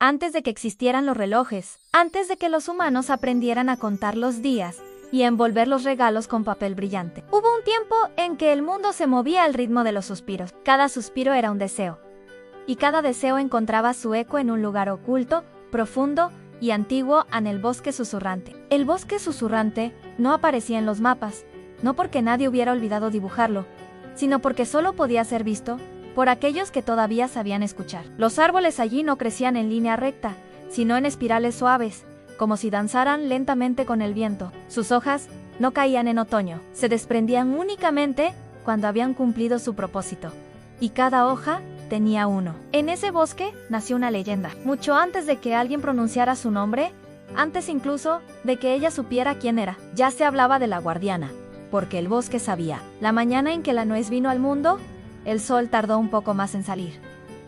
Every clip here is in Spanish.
antes de que existieran los relojes, antes de que los humanos aprendieran a contar los días y a envolver los regalos con papel brillante. Hubo un tiempo en que el mundo se movía al ritmo de los suspiros. Cada suspiro era un deseo, y cada deseo encontraba su eco en un lugar oculto, profundo y antiguo en el bosque susurrante. El bosque susurrante no aparecía en los mapas, no porque nadie hubiera olvidado dibujarlo, sino porque solo podía ser visto por aquellos que todavía sabían escuchar. Los árboles allí no crecían en línea recta, sino en espirales suaves, como si danzaran lentamente con el viento. Sus hojas no caían en otoño, se desprendían únicamente cuando habían cumplido su propósito. Y cada hoja tenía uno. En ese bosque nació una leyenda. Mucho antes de que alguien pronunciara su nombre, antes incluso de que ella supiera quién era, ya se hablaba de la guardiana, porque el bosque sabía. La mañana en que la nuez vino al mundo, el sol tardó un poco más en salir.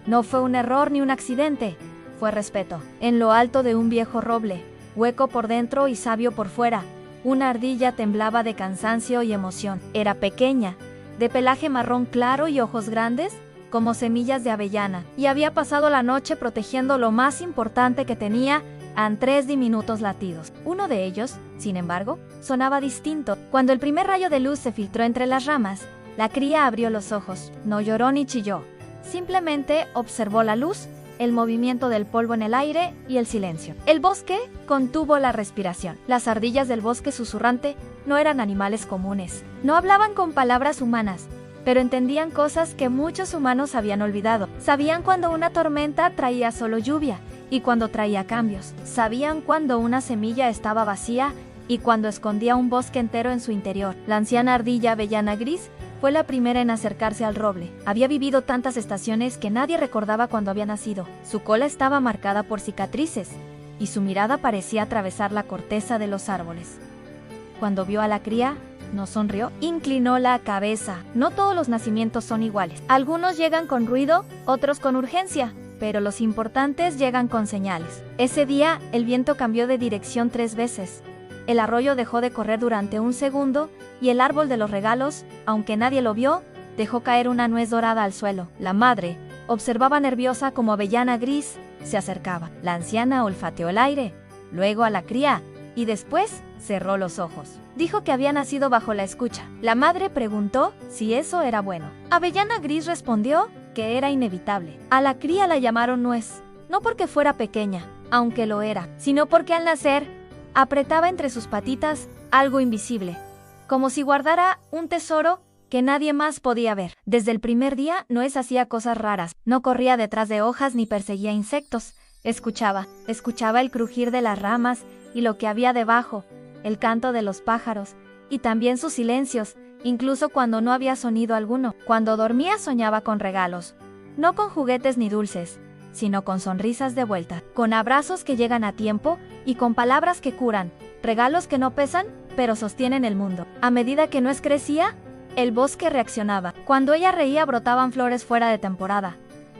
No fue un error ni un accidente, fue respeto. En lo alto de un viejo roble, hueco por dentro y sabio por fuera, una ardilla temblaba de cansancio y emoción. Era pequeña, de pelaje marrón claro y ojos grandes, como semillas de avellana, y había pasado la noche protegiendo lo más importante que tenía en 3 diminutos latidos. Uno de ellos, sin embargo, sonaba distinto. Cuando el primer rayo de luz se filtró entre las ramas, la cría abrió los ojos, no lloró ni chilló, simplemente observó la luz, el movimiento del polvo en el aire y el silencio. El bosque contuvo la respiración. Las ardillas del bosque susurrante no eran animales comunes, no hablaban con palabras humanas, pero entendían cosas que muchos humanos habían olvidado. Sabían cuando una tormenta traía solo lluvia y cuando traía cambios. Sabían cuando una semilla estaba vacía y cuando escondía un bosque entero en su interior. La anciana ardilla avellana gris fue la primera en acercarse al roble. Había vivido tantas estaciones que nadie recordaba cuando había nacido. Su cola estaba marcada por cicatrices y su mirada parecía atravesar la corteza de los árboles. Cuando vio a la cría, no sonrió, inclinó la cabeza. No todos los nacimientos son iguales. Algunos llegan con ruido, otros con urgencia, pero los importantes llegan con señales. Ese día, el viento cambió de dirección 3 veces. El arroyo dejó de correr durante un segundo y el árbol de los regalos, aunque nadie lo vio, dejó caer una nuez dorada al suelo. La madre observaba nerviosa como avellana gris se acercaba. La anciana olfateó el aire, luego a la cría y después cerró los ojos. Dijo que había nacido bajo la escucha. La madre preguntó si eso era bueno. Avellana gris respondió que era inevitable. A la cría la llamaron nuez, no porque fuera pequeña, aunque lo era, sino porque al nacer apretaba entre sus patitas algo invisible, como si guardara un tesoro que nadie más podía ver. Desde el primer día, Nuez hacía cosas raras. No corría detrás de hojas ni perseguía insectos. Escuchaba el crujir de las ramas y lo que había debajo, el canto de los pájaros y también sus silencios, incluso cuando no había sonido alguno. Cuando dormía soñaba con regalos, no con juguetes ni dulces, sino con sonrisas de vuelta, con abrazos que llegan a tiempo y con palabras que curan, regalos que no pesan, pero sostienen el mundo. A medida que Nuez crecía, el bosque reaccionaba. Cuando ella reía brotaban flores fuera de temporada.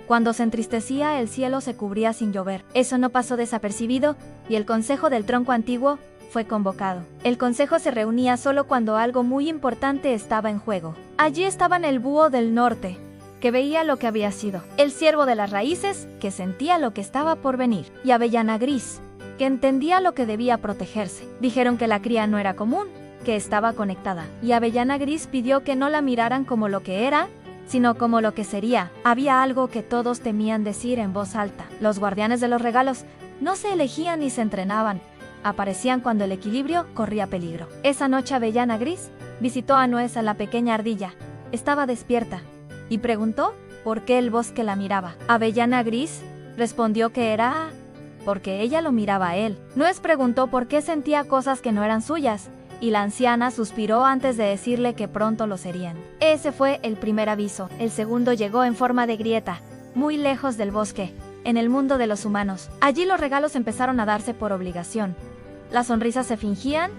Cuando se entristecía, el cielo se cubría sin llover. Eso no pasó desapercibido y el consejo del tronco antiguo fue convocado. El consejo se reunía solo cuando algo muy importante estaba en juego. Allí estaban el búho del norte, que veía lo que había sido, el ciervo de las raíces, que sentía lo que estaba por venir, y avellana gris, que entendía lo que debía protegerse. Dijeron que la cría no era común, que estaba conectada, y avellana gris pidió que no la miraran como lo que era, sino como lo que sería. Había algo que todos temían decir en voz alta. Los guardianes de los regalos no se elegían ni se entrenaban, aparecían cuando el equilibrio corría peligro. Esa noche avellana gris visitó a Nuez, a la pequeña ardilla. Estaba despierta y preguntó por qué el bosque la miraba. Avellana gris respondió que era porque ella lo miraba a él. Nuez preguntó por qué sentía cosas que no eran suyas, y la anciana suspiró antes de decirle que pronto lo serían. Ese fue el primer aviso. El segundo llegó en forma de grieta, muy lejos del bosque, en el mundo de los humanos. Allí los regalos empezaron a darse por obligación. Las sonrisas se fingían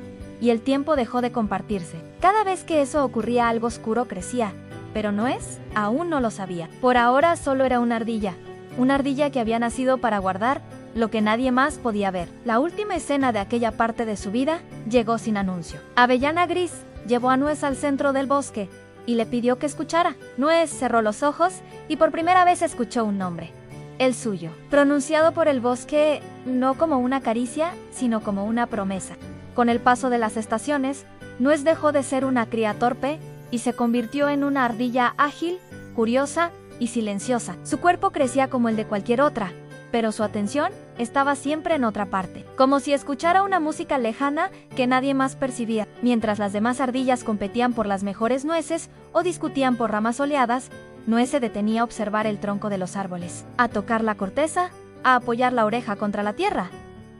y el tiempo dejó de compartirse. Cada vez que eso ocurría, algo oscuro crecía, pero Nuez aún no lo sabía. Por ahora solo era una ardilla que había nacido para guardar lo que nadie más podía ver. La última escena de aquella parte de su vida llegó sin anuncio. Avellana gris llevó a Nuez al centro del bosque y le pidió que escuchara. Nuez cerró los ojos y por primera vez escuchó un nombre. el suyo, pronunciado por el bosque no como una caricia, sino como una promesa. Con el paso de las estaciones, Nuez dejó de ser una cría torpe y se convirtió en una ardilla ágil, curiosa y silenciosa. Su cuerpo crecía como el de cualquier otra, pero su atención estaba siempre en otra parte, como si escuchara una música lejana que nadie más percibía. Mientras las demás ardillas competían por las mejores nueces o discutían por ramas soleadas, Nuez se detenía a observar el tronco de los árboles, a tocar la corteza, a apoyar la oreja contra la tierra.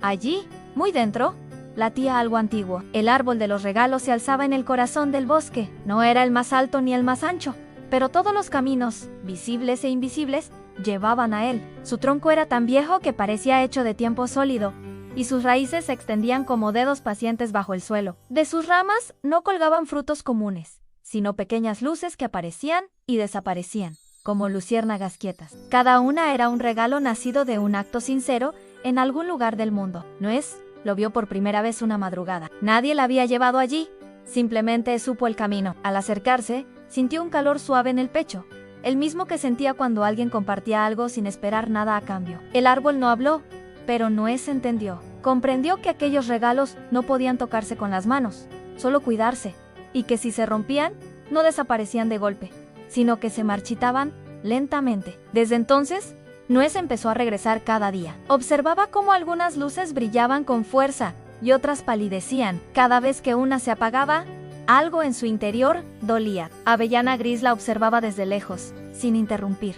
Allí, muy dentro, latía algo antiguo. El árbol de los regalos se alzaba en el corazón del bosque. No era el más alto ni el más ancho, pero todos los caminos, visibles e invisibles, llevaban a él. Su tronco era tan viejo que parecía hecho de tiempo sólido, y sus raíces se extendían como dedos pacientes bajo el suelo. De sus ramas no colgaban frutos comunes, sino pequeñas luces que aparecían y desaparecían, como luciérnagas quietas. Cada una era un regalo nacido de un acto sincero en algún lugar del mundo. Nuez lo vio por primera vez una madrugada. Nadie la había llevado allí, simplemente supo el camino. Al acercarse, sintió un calor suave en el pecho, el mismo que sentía cuando alguien compartía algo sin esperar nada a cambio. El árbol no habló, pero Nuez entendió. Comprendió que aquellos regalos no podían tocarse con las manos, solo cuidarse, y que si se rompían, no desaparecían de golpe, sino que se marchitaban lentamente. Desde entonces, Nuez empezó a regresar cada día. Observaba cómo algunas luces brillaban con fuerza y otras palidecían. Cada vez que una se apagaba, algo en su interior dolía. Avellana Gris la observaba desde lejos, sin interrumpir.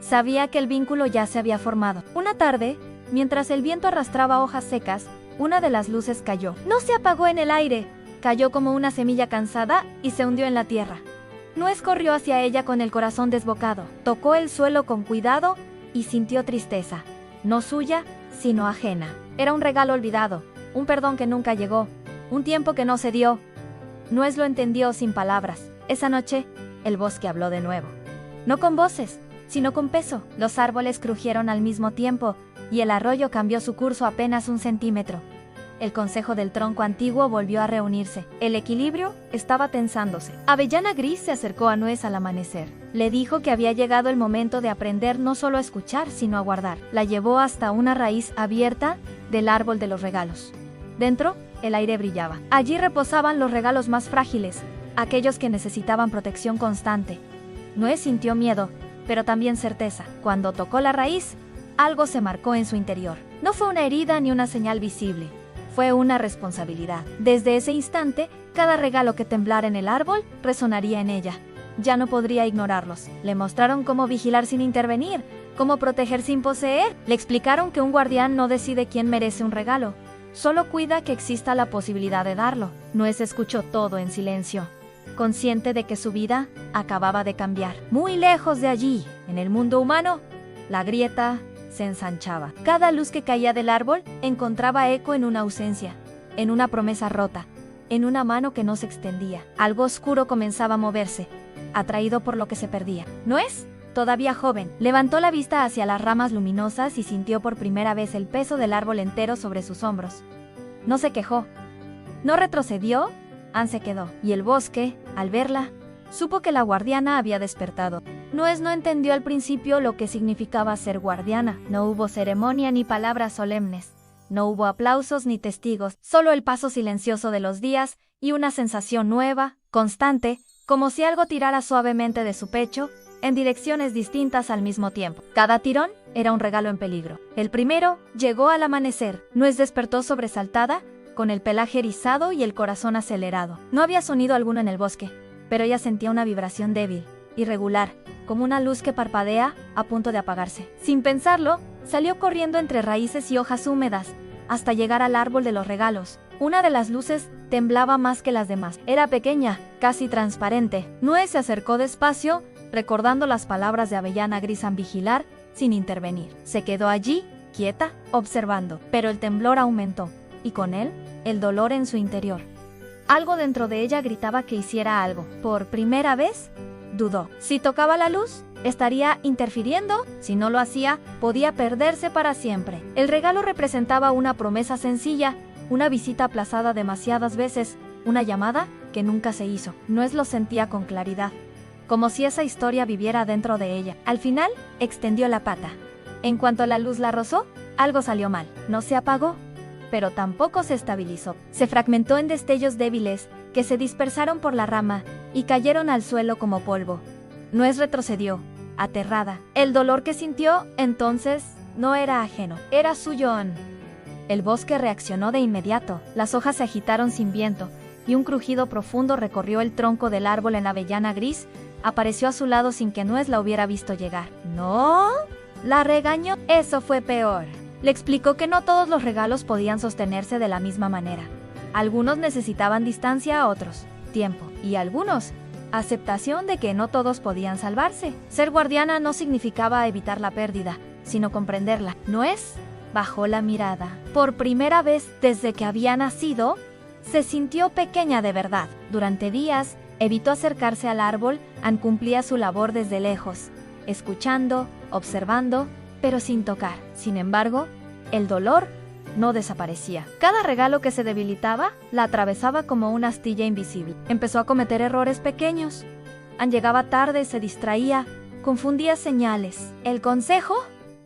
Sabía que el vínculo ya se había formado. Una tarde, mientras el viento arrastraba hojas secas, una de las luces cayó. No se apagó en el aire, cayó como una semilla cansada y se hundió en la tierra. Nuez corrió hacia ella con el corazón desbocado. Tocó el suelo con cuidado y sintió tristeza, no suya, sino ajena. Era un regalo olvidado, un perdón que nunca llegó, un tiempo que no se dio. Nuez lo entendió sin palabras. Esa noche, el bosque habló de nuevo. No con voces, sino con peso. Los árboles crujieron al mismo tiempo, y el arroyo cambió su curso apenas 1 centímetro. El consejo del tronco antiguo volvió a reunirse. El equilibrio estaba tensándose. Avellana Gris se acercó a Nuez al amanecer. Le dijo que había llegado el momento de aprender no solo a escuchar, sino a guardar. La llevó hasta una raíz abierta del árbol de los regalos. Dentro, el aire brillaba. Allí reposaban los regalos más frágiles, aquellos que necesitaban protección constante. Nuez sintió miedo, pero también certeza. Cuando tocó la raíz, algo se marcó en su interior. No fue una herida ni una señal visible. Fue una responsabilidad. Desde ese instante, cada regalo que temblara en el árbol resonaría en ella. Ya no podría ignorarlos. Le mostraron cómo vigilar sin intervenir, cómo proteger sin poseer. Le explicaron que un guardián no decide quién merece un regalo, solo cuida que exista la posibilidad de darlo. Nuez escuchó todo en silencio, consciente de que su vida acababa de cambiar. Muy lejos de allí, en el mundo humano, la grieta se ensanchaba. Cada luz que caía del árbol encontraba eco en una ausencia, en una promesa rota, en una mano que no se extendía. Algo oscuro comenzaba a moverse, atraído por lo que se perdía. Nuez, todavía joven, levantó la vista hacia las ramas luminosas y sintió por primera vez el peso del árbol entero sobre sus hombros. No se quejó, no retrocedió, se quedó. Y el bosque, al verla, supo que la guardiana había despertado. Nuez no entendió al principio lo que significaba ser guardiana. No hubo ceremonia ni palabras solemnes. No hubo aplausos ni testigos, solo el paso silencioso de los días y una sensación nueva, constante, como si algo tirara suavemente de su pecho, en direcciones distintas al mismo tiempo. Cada tirón era un regalo en peligro. El primero llegó al amanecer. Nuez despertó sobresaltada, con el pelaje erizado y el corazón acelerado. No había sonido alguno en el bosque, pero ella sentía una vibración débil, irregular, como una luz que parpadea a punto de apagarse. Sin pensarlo, salió corriendo entre raíces y hojas húmedas, hasta llegar al árbol de los regalos. Una de las luces temblaba más que las demás. Era pequeña, casi transparente. Nuez se acercó despacio, recordando las palabras de Avellana Gris al vigilar, sin intervenir. Se quedó allí, quieta, observando. Pero el temblor aumentó, y con él, el dolor en su interior. Algo dentro de ella gritaba que hiciera algo. Por primera vez, dudó. Si tocaba la luz, estaría interfiriendo. Si no lo hacía, podía perderse para siempre. El regalo representaba una promesa sencilla, una visita aplazada demasiadas veces, una llamada que nunca se hizo. Nuez lo sentía con claridad, como si esa historia viviera dentro de ella. Al final, extendió la pata. En cuanto la luz la rozó, algo salió mal. No se apagó, pero tampoco se estabilizó. Se fragmentó en destellos débiles que se dispersaron por la rama y cayeron al suelo como polvo. Nuez retrocedió, aterrada. El dolor que sintió entonces no era ajeno, era suyo. El bosque reaccionó de inmediato. Las hojas se agitaron sin viento y un crujido profundo recorrió el tronco del árbol en avellana gris. Apareció a su lado sin que Nuez la hubiera visto llegar. ¿No? La regañó. Eso fue peor. Le explicó que no todos los regalos podían sostenerse de la misma manera. Algunos necesitaban distancia, otros tiempo, y algunos aceptación de que no todos podían salvarse. Ser guardiana no significaba evitar la pérdida, sino comprenderla. Nuez bajó la mirada. Por primera vez desde que había nacido, se sintió pequeña de verdad. Durante días, evitó acercarse al árbol. Ann cumplía su labor desde lejos, escuchando, observando, pero sin tocar. Sin embargo, el dolor no desaparecía. Cada regalo que se debilitaba la atravesaba como una astilla invisible. Empezó a cometer errores pequeños. Ann llegaba tarde, se distraía, confundía señales. El consejo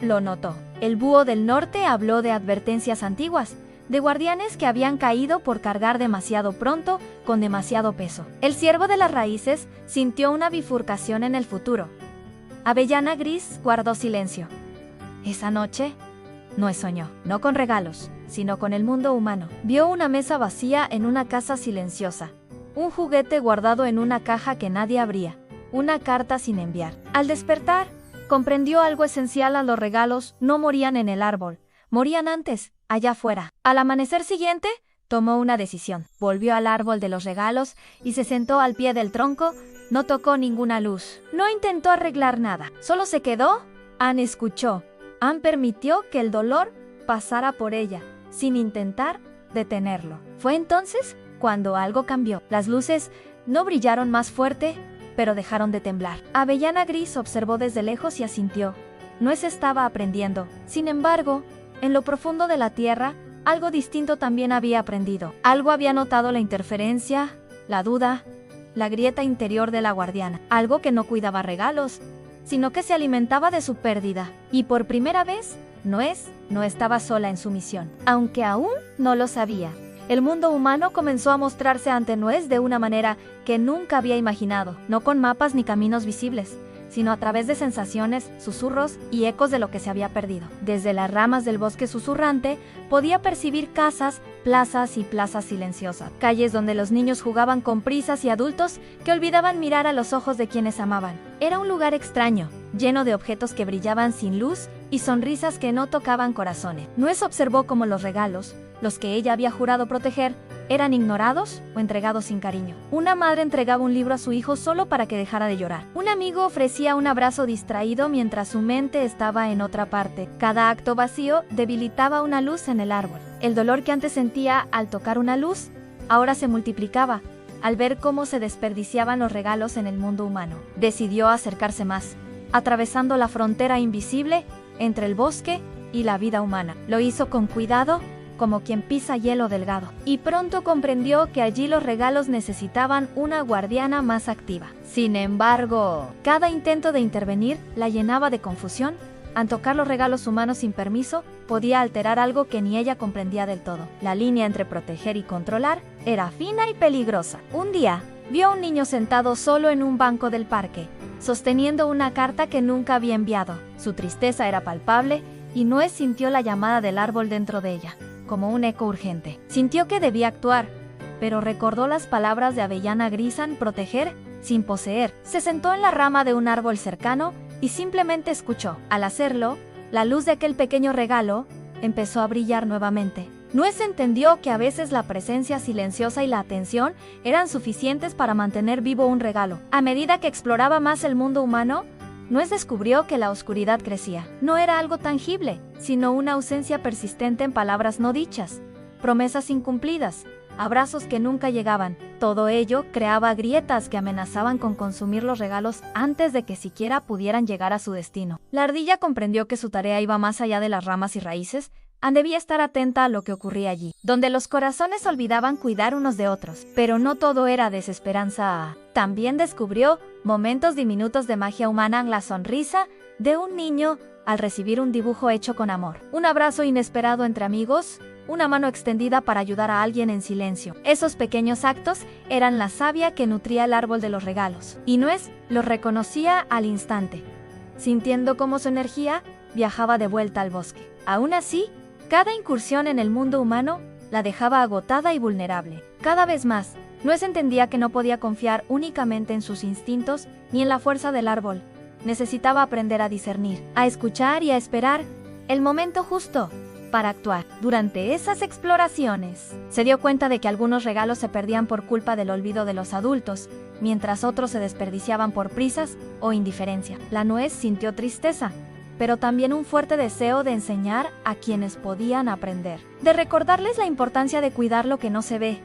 lo notó. El búho del norte habló de advertencias antiguas, de guardianes que habían caído por cargar demasiado pronto, con demasiado peso. El ciervo de las raíces sintió una bifurcación en el futuro. Avellana Gris guardó silencio. Esa noche, Nuez soñó, no con regalos, sino con el mundo humano. Vio una mesa vacía en una casa silenciosa, un juguete guardado en una caja que nadie abría, una carta sin enviar. Al despertar, comprendió algo esencial: los regalos no morían en el árbol, morían antes, allá afuera. Al amanecer siguiente, tomó una decisión. Volvió al árbol de los regalos y se sentó al pie del tronco. No tocó ninguna luz. No intentó arreglar nada. Solo se quedó. Ann escuchó. Ann permitió que el dolor pasara por ella, sin intentar detenerlo. Fue entonces cuando algo cambió. Las luces no brillaron más fuerte, pero dejaron de temblar. Avellana Gris observó desde lejos y asintió. Nuez estaba aprendiendo. Sin embargo, en lo profundo de la tierra, algo distinto también había aprendido. Algo había notado: la interferencia, la duda, la grieta interior de la guardiana. Algo que no cuidaba regalos, sino que se alimentaba de su pérdida. Y por primera vez, Nuez no estaba sola en su misión. Aunque aún no lo sabía, el mundo humano comenzó a mostrarse ante Nuez de una manera que nunca había imaginado. No con mapas ni caminos visibles, sino a través de sensaciones, susurros y ecos de lo que se había perdido. Desde las ramas del bosque susurrante, podía percibir casas, plazas y plazas silenciosas, calles donde los niños jugaban con prisas y adultos que olvidaban mirar a los ojos de quienes amaban. Era un lugar extraño, lleno de objetos que brillaban sin luz y sonrisas que no tocaban corazones. Nuez observó cómo los regalos, los que ella había jurado proteger, eran ignorados o entregados sin cariño. Una madre entregaba un libro a su hijo solo para que dejara de llorar. Un amigo ofrecía un abrazo distraído mientras su mente estaba en otra parte. Cada acto vacío debilitaba una luz en el árbol. El dolor que antes sentía al tocar una luz, ahora se multiplicaba al ver cómo se desperdiciaban los regalos en el mundo humano. Decidió acercarse más, atravesando la frontera invisible entre el bosque y la vida humana. Lo hizo con cuidado, como quien pisa hielo delgado, y pronto comprendió que allí los regalos necesitaban una guardiana más activa. Sin embargo, cada intento de intervenir la llenaba de confusión. Al tocar los regalos humanos sin permiso, podía alterar algo que ni ella comprendía del todo. La línea entre proteger y controlar era fina y peligrosa. Un día, vio a un niño sentado solo en un banco del parque, sosteniendo una carta que nunca había enviado. Su tristeza era palpable y Nuez sintió la llamada del árbol dentro de ella, como un eco urgente. Sintió que debía actuar, pero recordó las palabras de Avellana Gris: proteger sin poseer. Se sentó en la rama de un árbol cercano y simplemente escuchó. Al hacerlo, la luz de aquel pequeño regalo empezó a brillar nuevamente. Nuez entendió que a veces la presencia silenciosa y la atención eran suficientes para mantener vivo un regalo. A medida que exploraba más el mundo humano, Nuez descubrió que la oscuridad crecía. No era algo tangible, sino una ausencia persistente en palabras no dichas, promesas incumplidas, abrazos que nunca llegaban. Todo ello creaba grietas que amenazaban con consumir los regalos antes de que siquiera pudieran llegar a su destino. La ardilla comprendió que su tarea iba más allá de las ramas y raíces. Ann debía estar atenta a lo que ocurría allí, donde los corazones olvidaban cuidar unos de otros. Pero no todo era desesperanza. También descubrió momentos diminutos de magia humana: la sonrisa de un niño al recibir un dibujo hecho con amor. Un abrazo inesperado entre amigos, una mano extendida para ayudar a alguien en silencio. Esos pequeños actos eran la savia que nutría el árbol de los regalos. Y Nuez los reconocía al instante, sintiendo cómo su energía viajaba de vuelta al bosque. Aún así, cada incursión en el mundo humano la dejaba agotada y vulnerable. Cada vez más, Nuez entendía que no podía confiar únicamente en sus instintos ni en la fuerza del árbol. Necesitaba aprender a discernir, a escuchar y a esperar el momento justo para actuar. Durante esas exploraciones, se dio cuenta de que algunos regalos se perdían por culpa del olvido de los adultos, mientras otros se desperdiciaban por prisas o indiferencia. La Nuez sintió tristeza, pero también un fuerte deseo de enseñar a quienes podían aprender, de recordarles la importancia de cuidar lo que no se ve,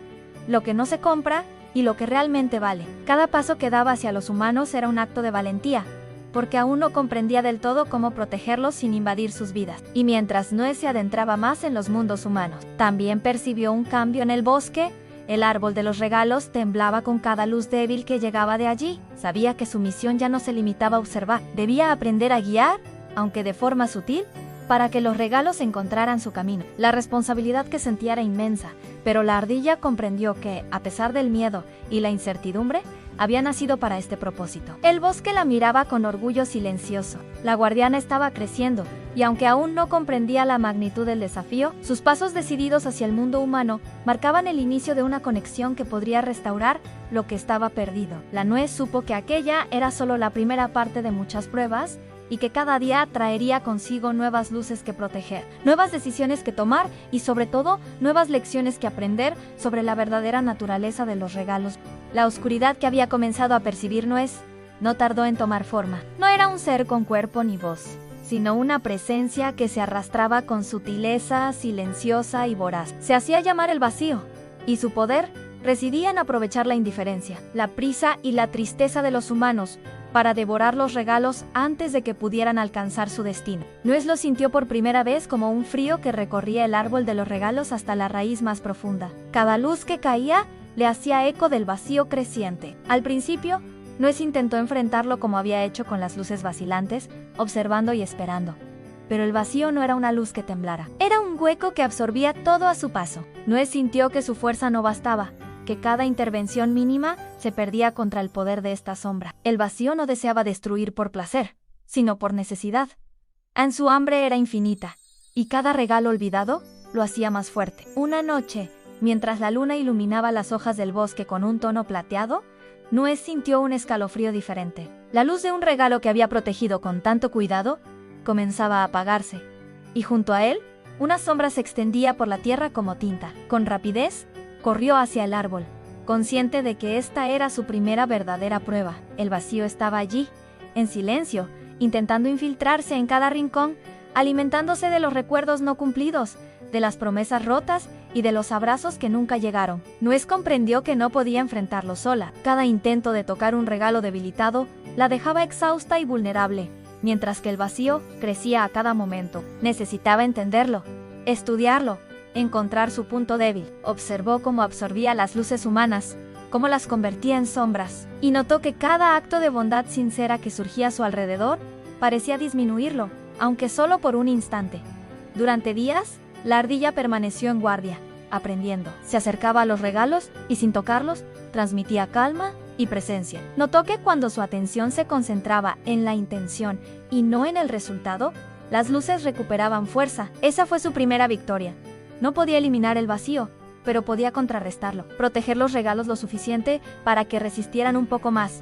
lo que no se compra y lo que realmente vale. Cada paso que daba hacia los humanos era un acto de valentía, porque aún no comprendía del todo cómo protegerlos sin invadir sus vidas. Y mientras Nuez se adentraba más en los mundos humanos, también percibió un cambio en el bosque. El árbol de los regalos temblaba con cada luz débil que llegaba de allí. Sabía que su misión ya no se limitaba a observar, debía aprender a guiar, aunque de forma sutil, para que los regalos encontraran su camino. La responsabilidad que sentía era inmensa, pero la ardilla comprendió que, a pesar del miedo y la incertidumbre, había nacido para este propósito. El bosque la miraba con orgullo silencioso. La guardiana estaba creciendo, y aunque aún no comprendía la magnitud del desafío, sus pasos decididos hacia el mundo humano marcaban el inicio de una conexión que podría restaurar lo que estaba perdido. La Nuez supo que aquella era solo la primera parte de muchas pruebas, y que cada día traería consigo nuevas luces que proteger, nuevas decisiones que tomar y sobre todo nuevas lecciones que aprender sobre la verdadera naturaleza de los regalos. La oscuridad que había comenzado a percibir Nuez no tardó en tomar forma. No era un ser con cuerpo ni voz, sino una presencia que se arrastraba con sutileza, silenciosa y voraz. Se hacía llamar el vacío, y su poder residía en aprovechar la indiferencia, la prisa y la tristeza de los humanos para devorar los regalos antes de que pudieran alcanzar su destino. Nuez lo sintió por primera vez como un frío que recorría el árbol de los regalos hasta la raíz más profunda. Cada luz que caía le hacía eco del vacío creciente. Al principio, Nuez intentó enfrentarlo como había hecho con las luces vacilantes, observando y esperando. Pero el vacío no era una luz que temblara. Era un hueco que absorbía todo a su paso. Nuez sintió que su fuerza no bastaba, que cada intervención mínima se perdía contra el poder de esta sombra. El vacío no deseaba destruir por placer, sino por necesidad. En su hambre era infinita, y cada regalo olvidado lo hacía más fuerte. Una noche, mientras la luna iluminaba las hojas del bosque con un tono plateado, Nuez sintió un escalofrío diferente. La luz de un regalo que había protegido con tanto cuidado comenzaba a apagarse, y junto a él, una sombra se extendía por la tierra como tinta. Con rapidez, corrió hacia el árbol, consciente de que esta era su primera verdadera prueba. El vacío estaba allí, en silencio, intentando infiltrarse en cada rincón, alimentándose de los recuerdos no cumplidos, de las promesas rotas y de los abrazos que nunca llegaron. Nuez comprendió que no podía enfrentarlo sola. Cada intento de tocar un regalo debilitado la dejaba exhausta y vulnerable, mientras que el vacío crecía a cada momento. Necesitaba entenderlo, estudiarlo, encontrar su punto débil. Observó cómo absorbía las luces humanas, cómo las convertía en sombras, y notó que cada acto de bondad sincera que surgía a su alrededor parecía disminuirlo, aunque solo por un instante. Durante días, la ardilla permaneció en guardia, aprendiendo. Se acercaba a los regalos y sin tocarlos, transmitía calma y presencia. Notó que cuando su atención se concentraba en la intención y no en el resultado, las luces recuperaban fuerza. Esa fue su primera victoria. No podía eliminar el vacío, pero podía contrarrestarlo, proteger los regalos lo suficiente para que resistieran un poco más.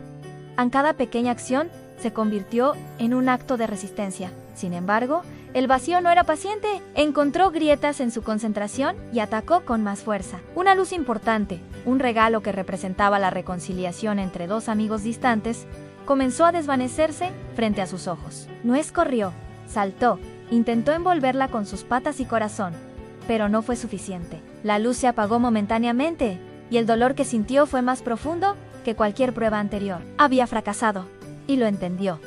En cada pequeña acción se convirtió en un acto de resistencia. Sin embargo, el vacío no era paciente. Encontró grietas en su concentración y atacó con más fuerza. Una luz importante, un regalo que representaba la reconciliación entre dos amigos distantes, comenzó a desvanecerse frente a sus ojos. Nuez corrió, saltó, intentó envolverla con sus patas y corazón, pero no fue suficiente. La luz se apagó momentáneamente, y el dolor que sintió fue más profundo que cualquier prueba anterior. Había fracasado, y lo entendió.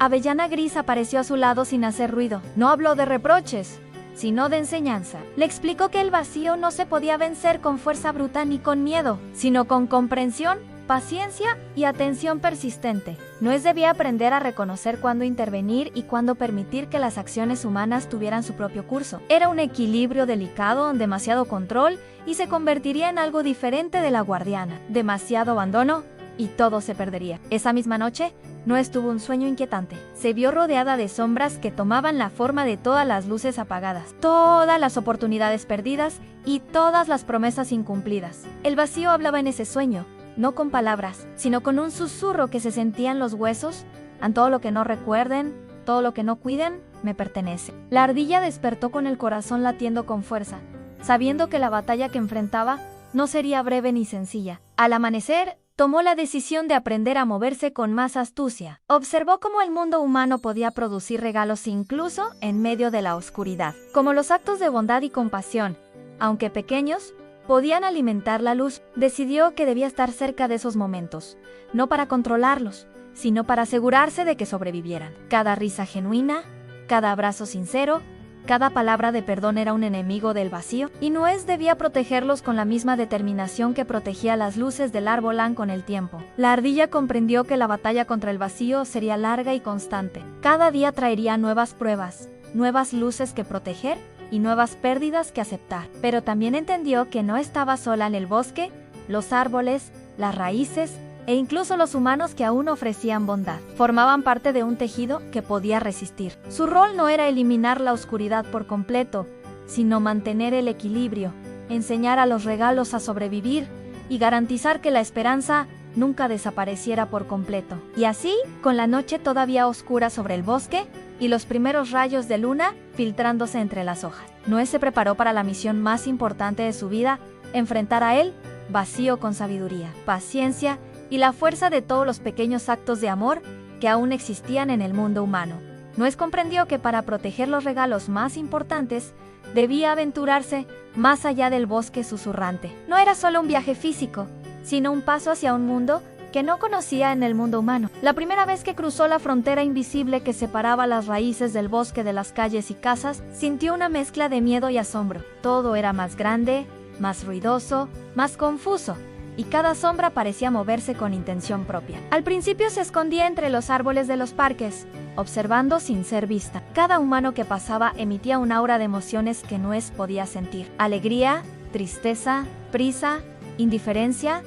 Avellana Gris apareció a su lado sin hacer ruido. No habló de reproches, sino de enseñanza. Le explicó que el vacío no se podía vencer con fuerza bruta ni con miedo, sino con comprensión, paciencia y atención persistente. Nuez debía aprender a reconocer cuándo intervenir y cuándo permitir que las acciones humanas tuvieran su propio curso. Era un equilibrio delicado, demasiado control, y se convertiría en algo diferente de la guardiana. Demasiado abandono, y todo se perdería. Esa misma noche, Nuez tuvo un sueño inquietante. Se vio rodeada de sombras que tomaban la forma de todas las luces apagadas, todas las oportunidades perdidas y todas las promesas incumplidas. El vacío hablaba en ese sueño, no con palabras, sino con un susurro que se sentía en los huesos. A todo lo que no recuerden, todo lo que no cuiden, me pertenece. La ardilla despertó con el corazón latiendo con fuerza, sabiendo que la batalla que enfrentaba no sería breve ni sencilla. Al amanecer, tomó la decisión de aprender a moverse con más astucia. Observó cómo el mundo humano podía producir regalos incluso en medio de la oscuridad. Como los actos de bondad y compasión, aunque pequeños, podían alimentar la luz. Decidió que debía estar cerca de esos momentos, no para controlarlos, sino para asegurarse de que sobrevivieran. Cada risa genuina, cada abrazo sincero, cada palabra de perdón era un enemigo del vacío, y Nuez debía protegerlos con la misma determinación que protegía las luces del arbolán con el tiempo. La ardilla comprendió que la batalla contra el vacío sería larga y constante. Cada día traería nuevas pruebas, nuevas luces que proteger y nuevas pérdidas que aceptar. Pero también entendió que no estaba sola en el bosque. Los árboles, las raíces e incluso los humanos que aún ofrecían bondad formaban parte de un tejido que podía resistir. Su rol no era eliminar la oscuridad por completo, sino mantener el equilibrio, enseñar a los regalos a sobrevivir y garantizar que la esperanza nunca desapareciera por completo. Y así, con la noche todavía oscura sobre el bosque y los primeros rayos de luna filtrándose entre las hojas, Nuez se preparó para la misión más importante de su vida: enfrentar a él, vacío, con sabiduría, paciencia y la fuerza de todos los pequeños actos de amor que aún existían en el mundo humano. Nuez comprendió que para proteger los regalos más importantes, debía aventurarse más allá del bosque susurrante. No era solo un viaje físico, sino un paso hacia un mundo que no conocía en el mundo humano. La primera vez que cruzó la frontera invisible que separaba las raíces del bosque de las calles y casas, sintió una mezcla de miedo y asombro. Todo era más grande, más ruidoso, más confuso, y cada sombra parecía moverse con intención propia. Al principio se escondía entre los árboles de los parques, observando sin ser vista. Cada humano que pasaba emitía un aura de emociones que Nuez podía sentir. Alegría, tristeza, prisa, indiferencia,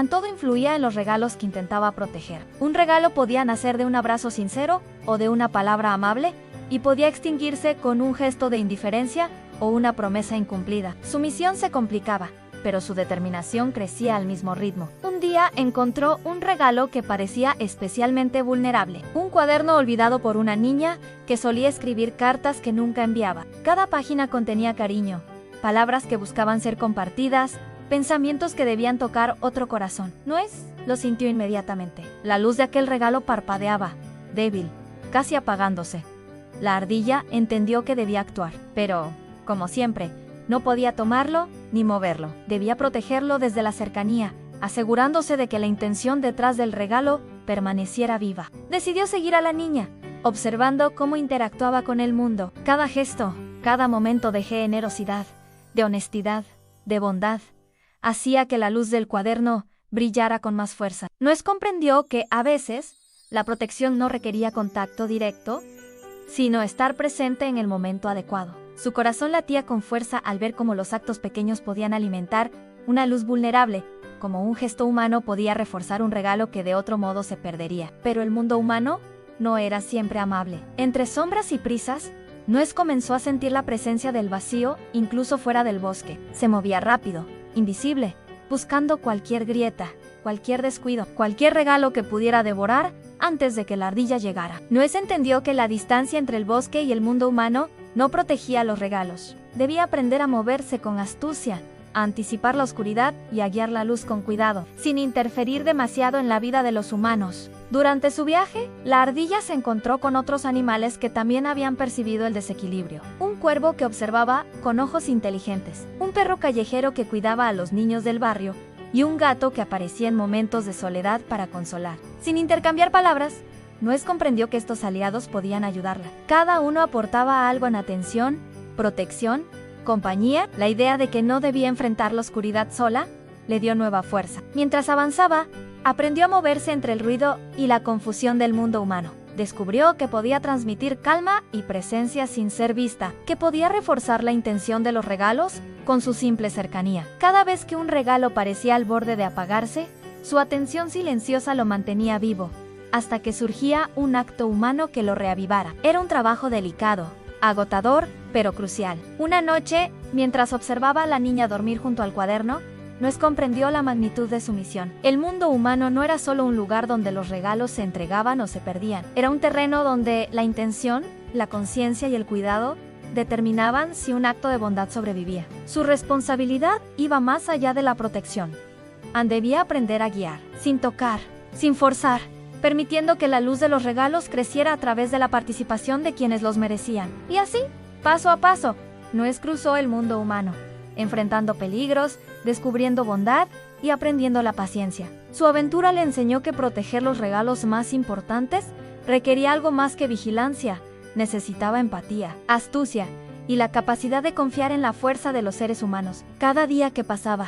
todo influía en los regalos que intentaba proteger. Un regalo podía nacer de un abrazo sincero o de una palabra amable, y podía extinguirse con un gesto de indiferencia o una promesa incumplida. Su misión se complicaba, pero su determinación crecía al mismo ritmo. Un día encontró un regalo que parecía especialmente vulnerable: un cuaderno olvidado por una niña que solía escribir cartas que nunca enviaba. Cada página contenía cariño, palabras que buscaban ser compartidas, pensamientos que debían tocar otro corazón. Nuez lo sintió inmediatamente. La luz de aquel regalo parpadeaba, débil, casi apagándose. La ardilla entendió que debía actuar, pero, como siempre, no podía tomarlo ni moverlo. Debía protegerlo desde la cercanía, asegurándose de que la intención detrás del regalo permaneciera viva. Decidió seguir a la niña, observando cómo interactuaba con el mundo. Cada gesto, cada momento de generosidad, de honestidad, de bondad, hacía que la luz del cuaderno brillara con más fuerza. Nuez comprendió que, a veces, la protección no requería contacto directo, sino estar presente en el momento adecuado. Su corazón latía con fuerza al ver cómo los actos pequeños podían alimentar una luz vulnerable, como un gesto humano podía reforzar un regalo que de otro modo se perdería. Pero el mundo humano no era siempre amable. Entre sombras y prisas, Nuez comenzó a sentir la presencia del vacío incluso fuera del bosque. Se movía rápido, invisible, buscando cualquier grieta, cualquier descuido, cualquier regalo que pudiera devorar antes de que la ardilla llegara. Nuez entendió que la distancia entre el bosque y el mundo humano no protegía los regalos. Debía aprender a moverse con astucia, a anticipar la oscuridad y a guiar la luz con cuidado, sin interferir demasiado en la vida de los humanos. Durante su viaje, la ardilla se encontró con otros animales que también habían percibido el desequilibrio. Un cuervo que observaba con ojos inteligentes, un perro callejero que cuidaba a los niños del barrio, y un gato que aparecía en momentos de soledad para consolar. Sin intercambiar palabras, Nuez comprendió que estos aliados podían ayudarla. Cada uno aportaba algo en atención, protección, compañía. La idea de que no debía enfrentar la oscuridad sola le dio nueva fuerza. Mientras avanzaba, Aprendió a moverse entre el ruido y la confusión del mundo humano. Descubrió que podía transmitir calma y presencia sin ser vista, que podía reforzar la intención de los regalos con su simple cercanía. Cada vez que un regalo parecía al borde de apagarse, su atención silenciosa lo mantenía vivo, hasta que surgía un acto humano que lo reavivara. Era un trabajo delicado, agotador, pero crucial. Una noche, mientras observaba a la niña dormir junto al cuaderno, Nuez comprendió la magnitud de su misión. El mundo humano no era solo un lugar donde los regalos se entregaban o se perdían. Era un terreno donde la intención, la conciencia y el cuidado determinaban si un acto de bondad sobrevivía. Su responsabilidad iba más allá de la protección. Debía aprender a guiar, sin tocar, sin forzar, permitiendo que la luz de los regalos creciera a través de la participación de quienes los merecían. Y así, paso a paso, Nuez cruzó el mundo humano, enfrentando peligros, descubriendo bondad y aprendiendo la paciencia. Su aventura le enseñó que proteger los regalos más importantes requería algo más que vigilancia. Necesitaba empatía, astucia y la capacidad de confiar en la fuerza de los seres humanos. Cada día que pasaba,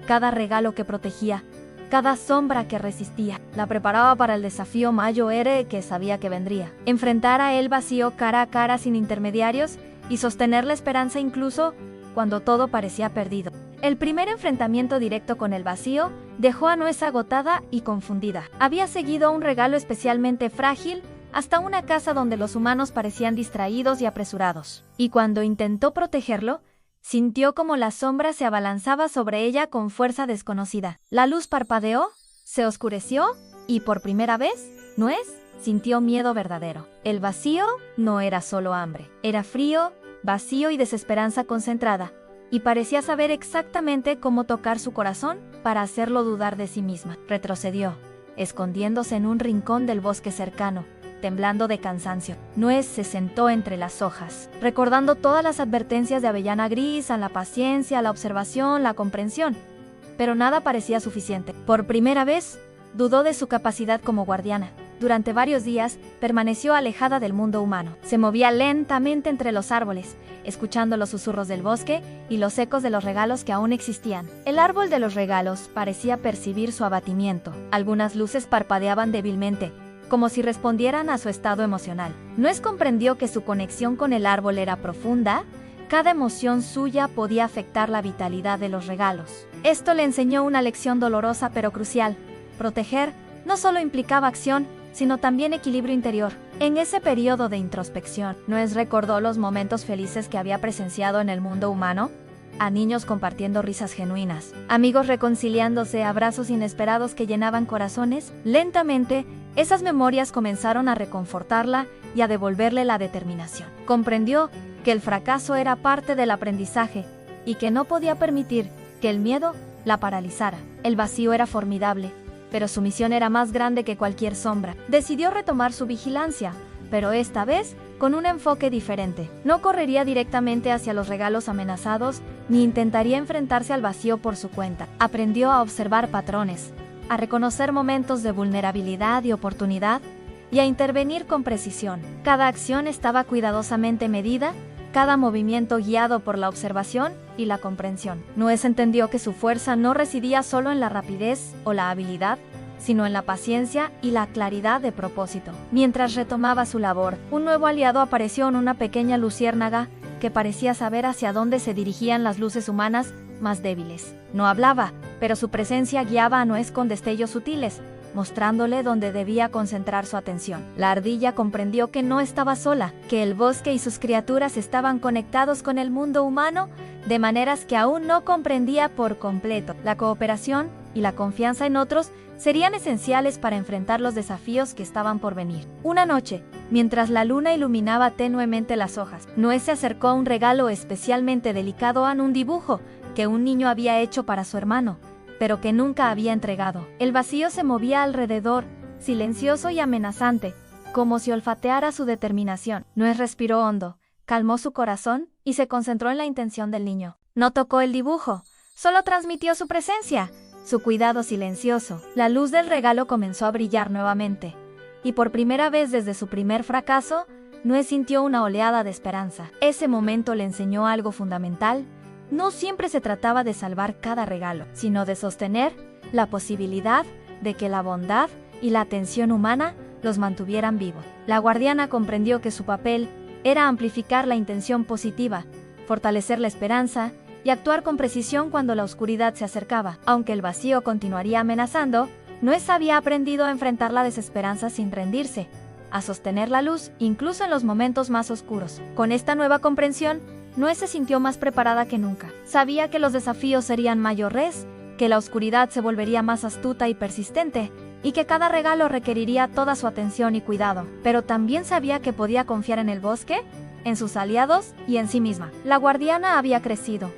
cada regalo que protegía, cada sombra que resistía, la preparaba para el desafío mayor que sabía que vendría. Enfrentar a el vacío cara a cara sin intermediarios y sostener la esperanza incluso cuando todo parecía perdido. El primer enfrentamiento directo con el vacío dejó a Nuez agotada y confundida. Había seguido un regalo especialmente frágil hasta una casa donde los humanos parecían distraídos y apresurados. Y cuando intentó protegerlo, sintió como la sombra se abalanzaba sobre ella con fuerza desconocida. La luz parpadeó, se oscureció y por primera vez, Nuez sintió miedo verdadero. El vacío no era solo hambre, era frío, vacío y desesperanza concentrada, y parecía saber exactamente cómo tocar su corazón para hacerlo dudar de sí misma. Retrocedió, escondiéndose en un rincón del bosque cercano, temblando de cansancio. Nuez se sentó entre las hojas, recordando todas las advertencias de Avellana Gris, a la paciencia, la observación, la comprensión, pero nada parecía suficiente. Por primera vez, dudó de su capacidad como guardiana. Durante varios días, permaneció alejada del mundo humano. Se movía lentamente entre los árboles, escuchando los susurros del bosque y los ecos de los regalos que aún existían. El árbol de los regalos parecía percibir su abatimiento. Algunas luces parpadeaban débilmente, como si respondieran a su estado emocional. Nuez comprendió que su conexión con el árbol era profunda. Cada emoción suya podía afectar la vitalidad de los regalos. Esto le enseñó una lección dolorosa pero crucial. Proteger no solo implicaba acción, sino también equilibrio interior. En ese periodo de introspección, Nuez recordó los momentos felices que había presenciado en el mundo humano, a niños compartiendo risas genuinas, amigos reconciliándose, abrazos inesperados que llenaban corazones. Lentamente, esas memorias comenzaron a reconfortarla y a devolverle la determinación. Comprendió que el fracaso era parte del aprendizaje y que no podía permitir que el miedo la paralizara. El vacío era formidable, pero su misión era más grande que cualquier sombra. Decidió retomar su vigilancia, pero esta vez con un enfoque diferente. No correría directamente hacia los regalos amenazados, ni intentaría enfrentarse al vacío por su cuenta. Aprendió a observar patrones, a reconocer momentos de vulnerabilidad y oportunidad, y a intervenir con precisión. Cada acción estaba cuidadosamente medida, cada movimiento guiado por la observación y la comprensión. Nuez entendió que su fuerza no residía solo en la rapidez o la habilidad, sino en la paciencia y la claridad de propósito. Mientras retomaba su labor, un nuevo aliado apareció en una pequeña luciérnaga que parecía saber hacia dónde se dirigían las luces humanas más débiles. No hablaba, pero su presencia guiaba a Nuez con destellos sutiles, mostrándole dónde debía concentrar su atención. La ardilla comprendió que no estaba sola, que el bosque y sus criaturas estaban conectados con el mundo humano de maneras que aún no comprendía por completo. La cooperación y la confianza en otros serían esenciales para enfrentar los desafíos que estaban por venir. Una noche, mientras la luna iluminaba tenuemente las hojas, Nuez se acercó a un regalo especialmente delicado, un dibujo que un niño había hecho para su hermano, pero que nunca había entregado. El vacío se movía alrededor, silencioso y amenazante, como si olfateara su determinación. Nuez respiró hondo, calmó su corazón y se concentró en la intención del niño. No tocó el dibujo, solo transmitió su presencia, su cuidado silencioso. La luz del regalo comenzó a brillar nuevamente, y por primera vez desde su primer fracaso, Nuez sintió una oleada de esperanza. Ese momento le enseñó algo fundamental. No siempre se trataba de salvar cada regalo, sino de sostener la posibilidad de que la bondad y la atención humana los mantuvieran vivos. La guardiana comprendió que su papel era amplificar la intención positiva, fortalecer la esperanza y actuar con precisión cuando la oscuridad se acercaba. Aunque el vacío continuaría amenazando, Nuez había aprendido a enfrentar la desesperanza sin rendirse, a sostener la luz incluso en los momentos más oscuros. Con esta nueva comprensión, Nuez se sintió más preparada que nunca. Sabía que los desafíos serían mayores, que la oscuridad se volvería más astuta y persistente, y que cada regalo requeriría toda su atención y cuidado. Pero también sabía que podía confiar en el bosque, en sus aliados y en sí misma. La guardiana había crecido,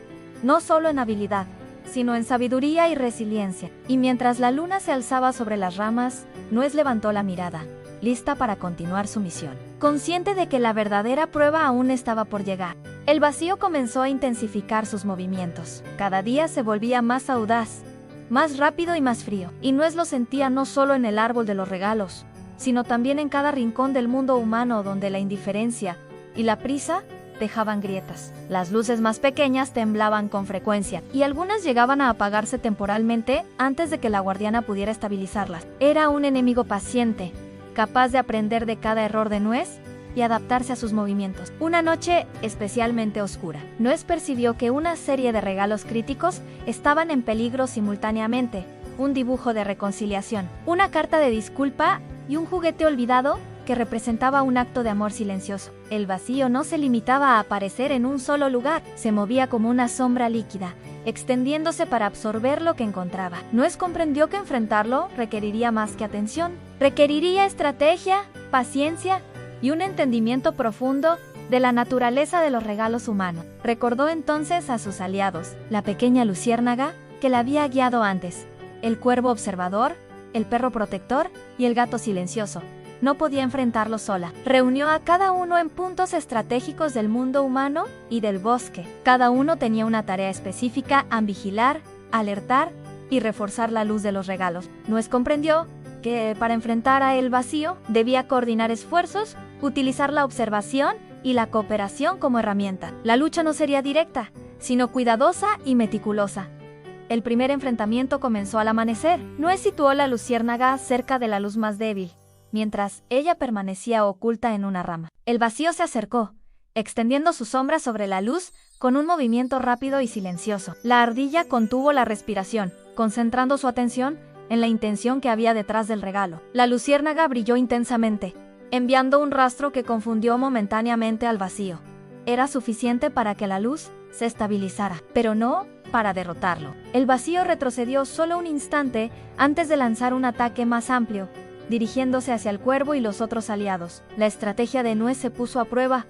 no solo en habilidad, sino en sabiduría y resiliencia. Y mientras la luna se alzaba sobre las ramas, Nuez levantó la mirada, lista para continuar su misión. Consciente de que la verdadera prueba aún estaba por llegar, el vacío comenzó a intensificar sus movimientos. Cada día se volvía más audaz, más rápido y más frío. Y Nuez lo sentía no solo en el árbol de los regalos, sino también en cada rincón del mundo humano donde la indiferencia y la prisa dejaban grietas. Las luces más pequeñas temblaban con frecuencia, y algunas llegaban a apagarse temporalmente antes de que la guardiana pudiera estabilizarlas. Era un enemigo paciente, capaz de aprender de cada error de Nuez y adaptarse a sus movimientos. Una noche especialmente oscura, Nuez percibió que una serie de regalos críticos estaban en peligro simultáneamente. Un dibujo de reconciliación, una carta de disculpa y un juguete olvidado que representaba un acto de amor silencioso. El vacío no se limitaba a aparecer en un solo lugar, se movía como una sombra líquida, extendiéndose para absorber lo que encontraba. Nuez comprendió que enfrentarlo requeriría más que atención, requeriría estrategia, paciencia y un entendimiento profundo de la naturaleza de los regalos humanos. Recordó entonces a sus aliados, la pequeña luciérnaga que la había guiado antes, el cuervo observador, el perro protector y el gato silencioso. No podía enfrentarlo sola. Reunió a cada uno en puntos estratégicos del mundo humano y del bosque. Cada uno tenía una tarea específica a vigilar, alertar y reforzar la luz de los regalos. Nuez comprendió que para enfrentar a el vacío debía coordinar esfuerzos, utilizar la observación y la cooperación como herramienta. La lucha no sería directa, sino cuidadosa y meticulosa. El primer enfrentamiento comenzó al amanecer. Nuez situó la luciérnaga cerca de la luz más débil, mientras ella permanecía oculta en una rama. El vacío se acercó, extendiendo su sombra sobre la luz con un movimiento rápido y silencioso. La ardilla contuvo la respiración, concentrando su atención en la intención que había detrás del regalo. La luciérnaga brilló intensamente, enviando un rastro que confundió momentáneamente al vacío. Era suficiente para que la luz se estabilizara, pero no para derrotarlo. El vacío retrocedió solo un instante antes de lanzar un ataque más amplio, dirigiéndose hacia el cuervo y los otros aliados. La estrategia de Nuez se puso a prueba.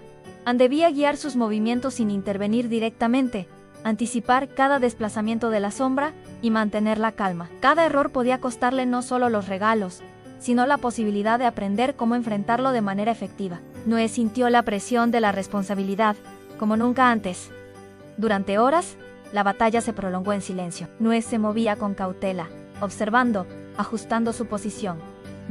Debía guiar sus movimientos sin intervenir directamente, anticipar cada desplazamiento de la sombra y mantener la calma. Cada error podía costarle no solo los regalos, sino la posibilidad de aprender cómo enfrentarlo de manera efectiva. Nuez sintió la presión de la responsabilidad, como nunca antes. Durante horas, la batalla se prolongó en silencio. Nuez se movía con cautela, observando, ajustando su posición,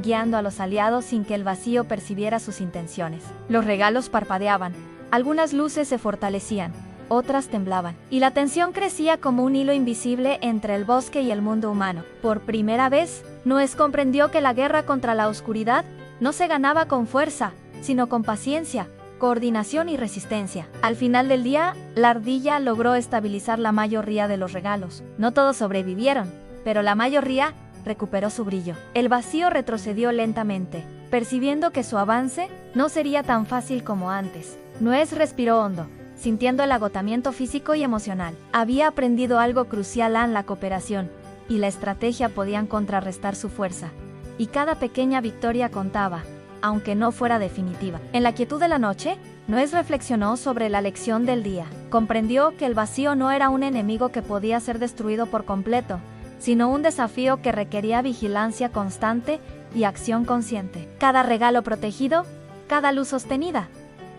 guiando a los aliados sin que el vacío percibiera sus intenciones. Los regalos parpadeaban, algunas luces se fortalecían, otras temblaban, y la tensión crecía como un hilo invisible entre el bosque y el mundo humano. Por primera vez, Nuez comprendió que la guerra contra la oscuridad no se ganaba con fuerza, sino con paciencia, coordinación y resistencia. Al final del día, la ardilla logró estabilizar la mayoría de los regalos. No todos sobrevivieron, pero la mayoría recuperó su brillo. El vacío retrocedió lentamente, percibiendo que su avance no sería tan fácil como antes. Nuez respiró hondo, sintiendo el agotamiento físico y emocional. Había aprendido algo crucial en la cooperación, y la estrategia podían contrarrestar su fuerza. Y cada pequeña victoria contaba, aunque no fuera definitiva. En la quietud de la noche, Nuez reflexionó sobre la lección del día. Comprendió que el vacío no era un enemigo que podía ser destruido por completo, sino un desafío que requería vigilancia constante y acción consciente. Cada regalo protegido, cada luz sostenida,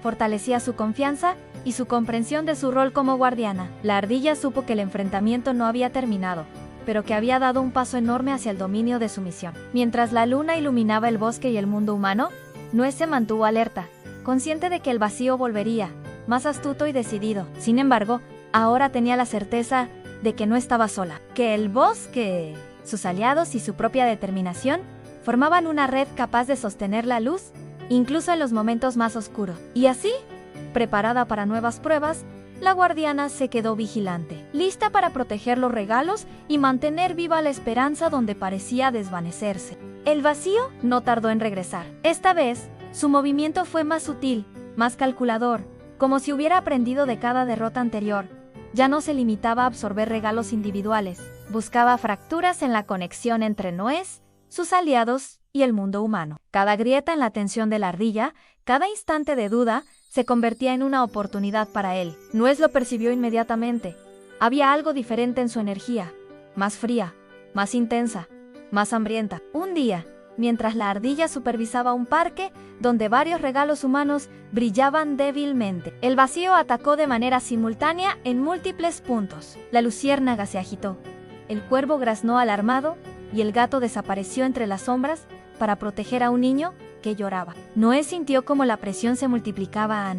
fortalecía su confianza y su comprensión de su rol como guardiana. La ardilla supo que el enfrentamiento no había terminado, pero que había dado un paso enorme hacia el dominio de su misión. Mientras la luna iluminaba el bosque y el mundo humano, Nuez se mantuvo alerta, consciente de que el vacío volvería, más astuto y decidido. Sin embargo, ahora tenía la certeza de que no estaba sola, que el bosque sus aliados y su propia determinación formaban una red capaz de sostener la luz, incluso en los momentos más oscuros. Y así, preparada para nuevas pruebas, la guardiana se quedó vigilante, lista para proteger los regalos y mantener viva la esperanza donde parecía desvanecerse. El vacío no tardó en regresar. Esta vez, su movimiento fue más sutil, más calculador, como si hubiera aprendido de cada derrota anterior. Ya no se limitaba a absorber regalos individuales, buscaba fracturas en la conexión entre Noés, sus aliados y el mundo humano. Cada grieta en la tensión de la ardilla, cada instante de duda, se convertía en una oportunidad para él. Noés lo percibió inmediatamente. Había algo diferente en su energía, más fría, más intensa, más hambrienta. Un día, mientras la ardilla supervisaba un parque donde varios regalos humanos brillaban débilmente, el vacío atacó de manera simultánea en múltiples puntos. La luciérnaga se agitó, el cuervo graznó alarmado y el gato desapareció entre las sombras para proteger a un niño que lloraba. Noé sintió como la presión se multiplicaba.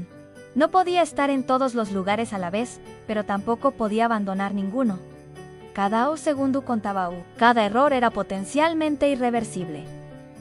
No podía estar en todos los lugares a la vez, pero tampoco podía abandonar ninguno. Cada segundo contaba. Cada error era potencialmente irreversible.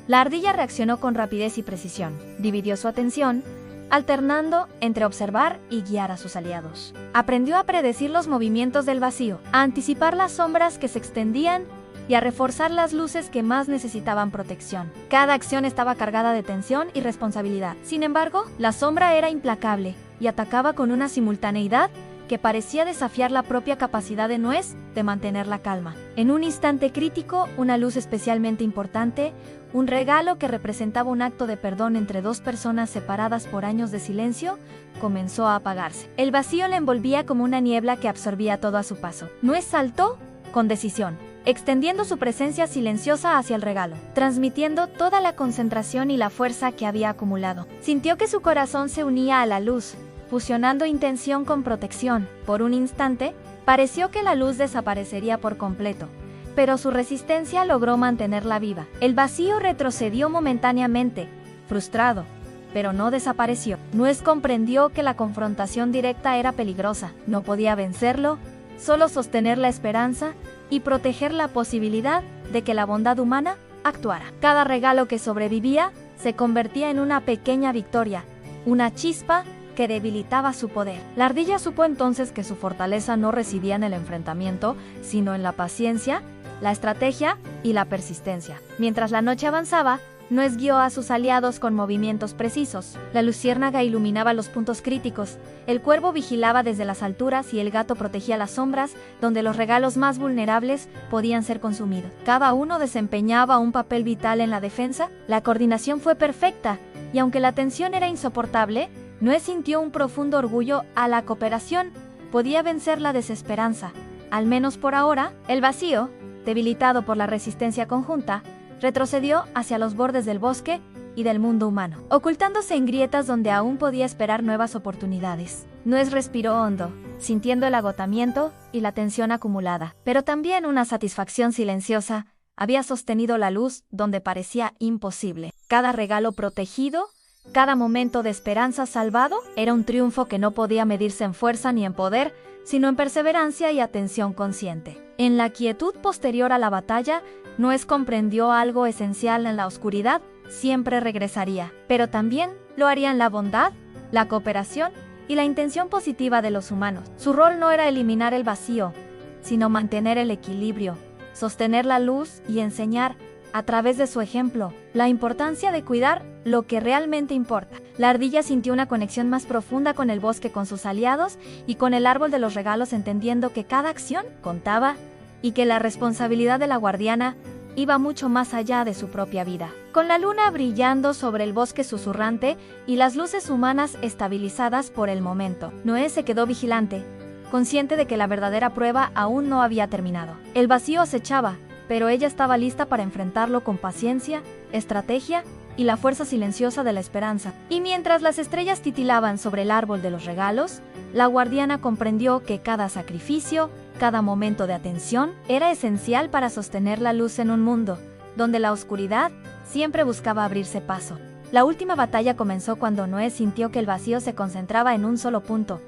La ardilla reaccionó con rapidez y precisión. Dividió su atención, alternando entre observar y guiar a sus aliados. Aprendió a predecir los movimientos del vacío, a anticipar las sombras que se extendían y a reforzar las luces que más necesitaban protección. Cada acción estaba cargada de tensión y responsabilidad. Sin embargo, la sombra era implacable y atacaba con una simultaneidad que parecía desafiar la propia capacidad de Noés de mantener la calma. En un instante crítico, una luz especialmente importante, un regalo que representaba un acto de perdón entre dos personas separadas por años de silencio, comenzó a apagarse. El vacío le envolvía como una niebla que absorbía todo a su paso. Noés saltó con decisión, extendiendo su presencia silenciosa hacia el regalo, transmitiendo toda la concentración y la fuerza que había acumulado. Sintió que su corazón se unía a la luz, fusionando intención con protección. Por un instante, pareció que la luz desaparecería por completo, pero su resistencia logró mantenerla viva. El vacío retrocedió momentáneamente, frustrado, pero no desapareció. Noés comprendió que la confrontación directa era peligrosa. No podía vencerlo, solo sostener la esperanza y proteger la posibilidad de que la bondad humana actuara. Cada regalo que sobrevivía se convertía en una pequeña victoria, una chispa que debilitaba su poder. La ardilla supo entonces que su fortaleza no residía en el enfrentamiento, sino en la paciencia, la estrategia y la persistencia. Mientras la noche avanzaba, Noés guió a sus aliados con movimientos precisos. La luciérnaga iluminaba los puntos críticos, el cuervo vigilaba desde las alturas y el gato protegía las sombras donde los regalos más vulnerables podían ser consumidos. Cada uno desempeñaba un papel vital en la defensa. La coordinación fue perfecta, y aunque la tensión era insoportable, Noés sintió un profundo orgullo a la cooperación. Podía vencer la desesperanza. Al menos por ahora, el vacío, debilitado por la resistencia conjunta, retrocedió hacia los bordes del bosque y del mundo humano, ocultándose en grietas donde aún podía esperar nuevas oportunidades. Noés respiró hondo, sintiendo el agotamiento y la tensión acumulada, pero también una satisfacción silenciosa. Había sostenido la luz donde parecía imposible. Cada regalo protegido, cada momento de esperanza salvado, era un triunfo que no podía medirse en fuerza ni en poder, sino en perseverancia y atención consciente. En la quietud posterior a la batalla, Noés comprendió algo esencial: en la oscuridad siempre regresaría, pero también lo harían la bondad, la cooperación y la intención positiva de los humanos. Su rol no era eliminar el vacío, sino mantener el equilibrio, sostener la luz y enseñar, a través de su ejemplo, la importancia de cuidar lo que realmente importa. La ardilla sintió una conexión más profunda con el bosque, con sus aliados y con el árbol de los regalos, entendiendo que cada acción contaba y que la responsabilidad de la guardiana iba mucho más allá de su propia vida. Con la luna brillando sobre el bosque susurrante y las luces humanas estabilizadas por el momento, Noé se quedó vigilante, consciente de que la verdadera prueba aún no había terminado. El vacío acechaba, pero ella estaba lista para enfrentarlo con paciencia, estrategia y la fuerza silenciosa de la esperanza. Y mientras las estrellas titilaban sobre el árbol de los regalos, la guardiana comprendió que cada sacrificio, cada momento de atención, era esencial para sostener la luz en un mundo donde la oscuridad siempre buscaba abrirse paso. La última batalla comenzó cuando Noé sintió que el vacío se concentraba en un solo punto,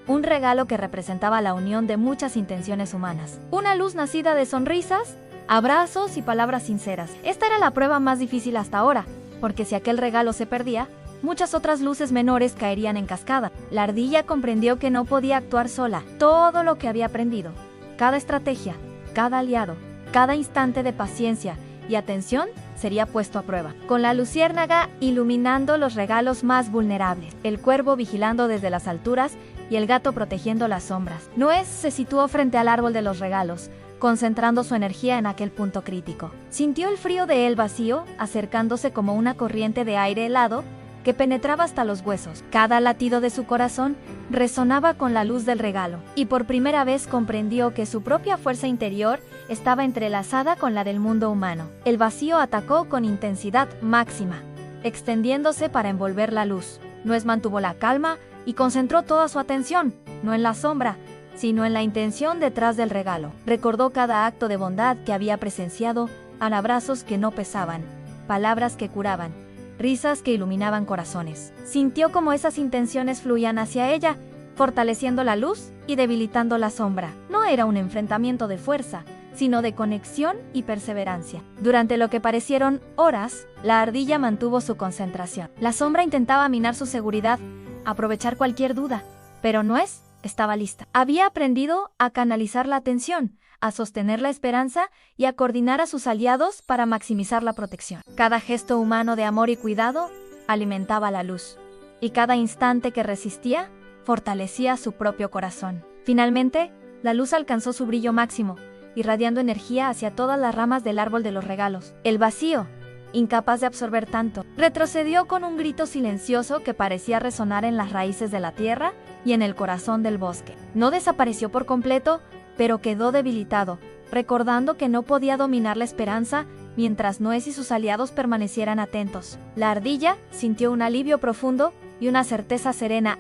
un regalo que representaba la unión de muchas intenciones humanas. Una luz nacida de sonrisas, abrazos y palabras sinceras. Esta era la prueba más difícil hasta ahora, porque si aquel regalo se perdía, muchas otras luces menores caerían en cascada. La ardilla comprendió que no podía actuar sola. Todo lo que había aprendido, cada estrategia, cada aliado, cada instante de paciencia y atención sería puesto a prueba. Con la luciérnaga iluminando los regalos más vulnerables, el cuervo vigilando desde las alturas y el gato protegiendo las sombras, Nuez se situó frente al árbol de los regalos, concentrando su energía en aquel punto crítico. Sintió el frío de el vacío acercándose como una corriente de aire helado que penetraba hasta los huesos. Cada latido de su corazón resonaba con la luz del regalo, y por primera vez comprendió que su propia fuerza interior estaba entrelazada con la del mundo humano. El vacío atacó con intensidad máxima, extendiéndose para envolver la luz. Nuez mantuvo la calma y concentró toda su atención, no en la sombra, sino en la intención detrás del regalo. Recordó cada acto de bondad que había presenciado, abrazos que no pesaban, palabras que curaban, risas que iluminaban corazones. Sintió como esas intenciones fluían hacia ella, fortaleciendo la luz y debilitando la sombra. No era un enfrentamiento de fuerza, sino de conexión y perseverancia. Durante lo que parecieron horas, la ardilla mantuvo su concentración. La sombra intentaba minar su seguridad, aprovechar cualquier duda, pero Nuez estaba lista. Había aprendido a canalizar la atención, a sostener la esperanza y a coordinar a sus aliados para maximizar la protección. Cada gesto humano de amor y cuidado alimentaba la luz, y cada instante que resistía fortalecía su propio corazón. Finalmente, la luz alcanzó su brillo máximo, irradiando energía hacia todas las ramas del árbol de los regalos. El vacío, incapaz de absorber tanto, retrocedió con un grito silencioso que parecía resonar en las raíces de la tierra y en el corazón del bosque. No desapareció por completo, pero quedó debilitado, recordando que no podía dominar la esperanza mientras Nuez y sus aliados permanecieran atentos. La ardilla sintió un alivio profundo y una certeza serena.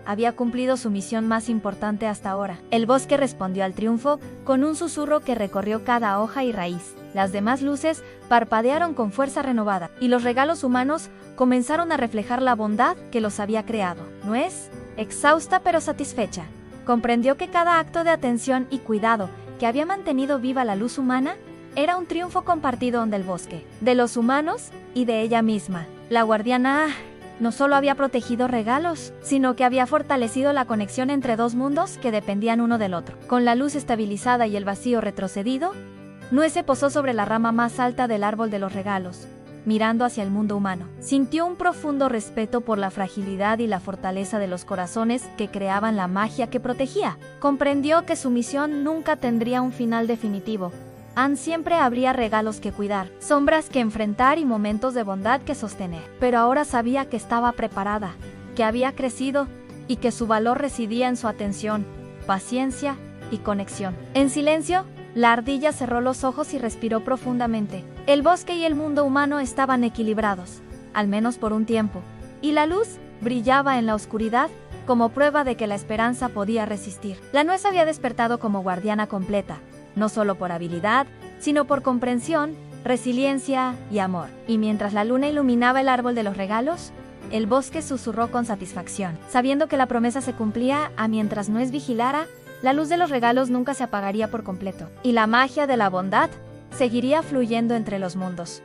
Había cumplido su misión más importante hasta ahora. El bosque respondió al triunfo con un susurro que recorrió cada hoja y raíz. Las demás luces parpadearon con fuerza renovada, y los regalos humanos comenzaron a reflejar la bondad que los había creado. Nuez, exhausta pero satisfecha, comprendió que cada acto de atención y cuidado que había mantenido viva la luz humana era un triunfo compartido del bosque, de los humanos y de ella misma. La guardiana no solo había protegido regalos, sino que había fortalecido la conexión entre dos mundos que dependían uno del otro. Con la luz estabilizada y el vacío retrocedido, Nuez se posó sobre la rama más alta del árbol de los regalos, mirando hacia el mundo humano. Sintió un profundo respeto por la fragilidad y la fortaleza de los corazones que creaban la magia que protegía. Comprendió que su misión nunca tendría un final definitivo. Siempre habría regalos que cuidar, sombras que enfrentar y momentos de bondad que sostener. Pero ahora sabía que estaba preparada, que había crecido y que su valor residía en su atención, paciencia y conexión. En silencio, la ardilla cerró los ojos y respiró profundamente. El bosque y el mundo humano estaban equilibrados, al menos por un tiempo, y la luz brillaba en la oscuridad como prueba de que la esperanza podía resistir. La Nuez había despertado como guardiana completa, no solo por habilidad, sino por comprensión, resiliencia y amor. Y mientras la luna iluminaba el árbol de los regalos, el bosque susurró con satisfacción, sabiendo que la promesa se cumplía mientras Nuez vigilara. La luz de los regalos nunca se apagaría por completo, y la magia de la bondad seguiría fluyendo entre los mundos.